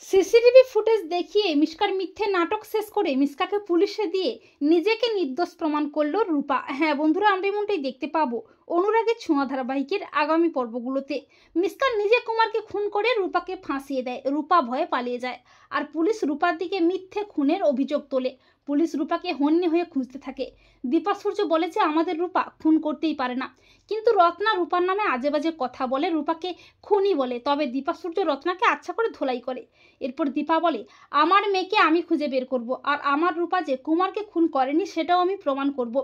CCTV footage দেখিয়ে মিশকার মিথ্যে নাটক শেষ করে মিশকাকে পুলিশে দিয়ে নিজেকে নির্দোষ প্রমাণ করলো রূপা। হ্যাঁ বন্ধুরা, আমরা এমনটাই দেখতে পাবো অনুরাগের ছোঁয়া ধারাবাহিকের আগামী পর্বগুলোতে। মিশকা নিজে কুমারকে খুন করে রূপাকে ফাঁসিয়ে দেয়, রূপা ভয়ে পালিয়ে যায় আর পুলিশ রূপার দিকে মিথ্যে খুনের অভিযোগ তোলে। পুলিশ রূপাকে হন্যে হয়ে খুঁজতে থাকে। দীপা সূর্য বলে যে আমাদের রূপা খুন করতেই পারে না, কিন্তু রত্না রূপার নামে আজে বাজে কথা বলে, রূপাকে খুনি বলে। তবে দীপা সূর্য রত্নাকে আচ্ছা করে ধোলাই করে। এরপর দীপা বলে আমার মেয়েকে আমি খুঁজে বের করব, আর আমার রূপা যে কুমারকে খুন করেনি সেটাও আমি প্রমাণ করব।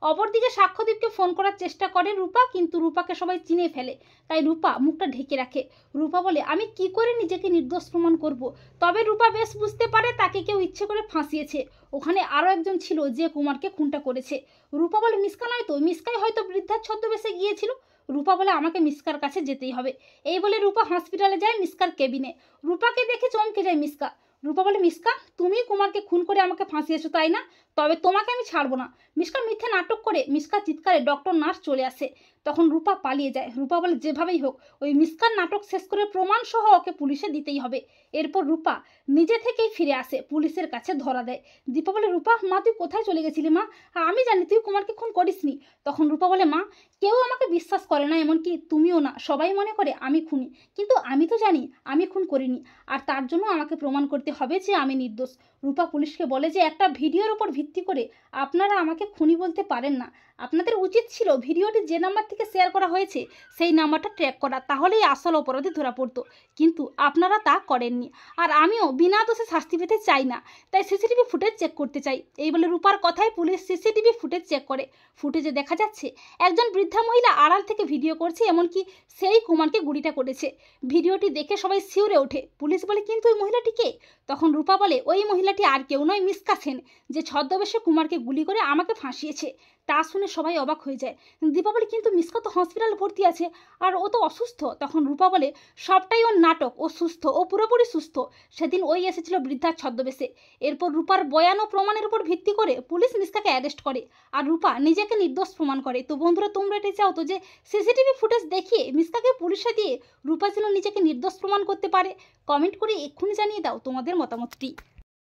অপরদিকে সাক্ষ্যদীপকে ফোন করার চেষ্টা করে রূপা, কিন্তু রূপাকে সবাই চিনে ফেলে, তাই রূপা মুখটা ঢেকে রাখে। রূপা বলে আমি কি করে নিজেকে নির্দোষ প্রমাণ করব। তবে রূপা বেশ বুঝতে পারে তাকে কেউ ইচ্ছে করে ফাঁসিয়েছে, ওখানে আরও একজন ছিল যে কুমারকে খুনটা করেছে। রূপা বলে মিশকা নয় তো, মিশকাই হয়তো বৃদ্ধার ছদ্মবেশে গিয়েছিল। রূপা বলে আমাকে মিশকার কাছে যেতেই হবে। এই বলে রূপা হসপিটালে যায় মিশকার কেবিনে। রূপাকে দেখে চমকে যায় মিশকা। রূপা বলে মিশকা তুমি কুমারকে খুন করে আমাকে ফাঁসিয়েছো তাই না, তবে তোমাকে আমি ছাড়বো না। মিশকা মিথ্যে নাটক করে মিশকার চিৎকারে ডক্টর নার্স চলে আসে। তখন রূপা পালিয়ে যায়। রূপা বলে যেভাবেই হোক ওই মিশকার নাটক শেষ করে প্রমাণ সহ ওকে পুলিশে দিতেই হবে। এরপর রূপা নিজে থেকেই ফিরে আসে, পুলিশের কাছে ধরা দেয়। দীপা বলে রূপা মা তুই কোথায় চলে গেছিলি মা, আমি জানি তুই কুমারকে খুন করিসনি। তখন রূপা বলে মা কেউ আমাকে বিশ্বাস করে না, এমনকি তুমিও না, সবাই মনে করে আমি খুনি, কিন্তু আমি তো জানি আমি খুন করিনি, আর তার জন্য আমাকে প্রমাণ করতে হবে যে আমি নির্দোষ। রূপা পুলিশকে বলে যে একটা ভিডিওর উপর ভিত্তি করে আপনারা আমাকে খুনি বলতে পারেন না, আপনাদের উচিত ছিল ভিডিওটি যে নাম্বার থেকে শেয়ার করা হয়েছে সেই নাম্বারটা ট্র্যাক করা, তাহলেই আসল অপরাধী ধরা পড়তো, কিন্তু আপনারা তা করেননি। আর আমিও বিনা দোষে শাস্তি পেতে চাই না, তাই সিসিটিভি ফুটেজ চেক করতে চাই। এই বলে রূপার কথায় পুলিশ সিসিটিভি ফুটেজ চেক করে। ফুটেজে দেখা যাচ্ছে একজন বৃদ্ধা মহিলা আড়াল থেকে ভিডিও করছে, এমনকি সেই কুমারকে গুলিটা করেছে। ভিডিওটি দেখে সবাই শিউরে ওঠে। পুলিশ বলে কিন্তু ওই মহিলাটি কে? তখন রূপা বলে ওই মহিলাটি আর কেউ নয়, মিশকা সেন, যে ছদ্মবেশে কুমারকে গুলি করে আমাকে ফাঁসিয়েছে। তা শুনে সবাই অবাক হয়ে যায়। দীপা বলে কিন্তু মিশকা তো হসপিটালে ভর্তি আছে, আর ও তো অসুস্থ। তখন রূপা বলে সবটাই ওর নাটক, ও সুস্থ, ও পুরোপুরি সুস্থ, সেদিন ওই এসেছিল বৃদ্ধার ছদ্মবেশে। এরপর রূপার বয়ান ও প্রমাণের উপর ভিত্তি করে পুলিশ মিশকাকে অ্যারেস্ট করে, আর রূপা নিজেকে নির্দোষ প্রমাণ করে। তো বন্ধুরা তোমরা এটাই চাও তো যে সিসিটিভি ফুটেজ দেখিয়ে মিশকাকে পুলিশে দিয়ে রূপা যেন নিজেকে নির্দোষ প্রমাণ করতে পারে? কমেন্ট করে এক্ষুনি জানিয়ে দাও তোমাদের মতামতটি।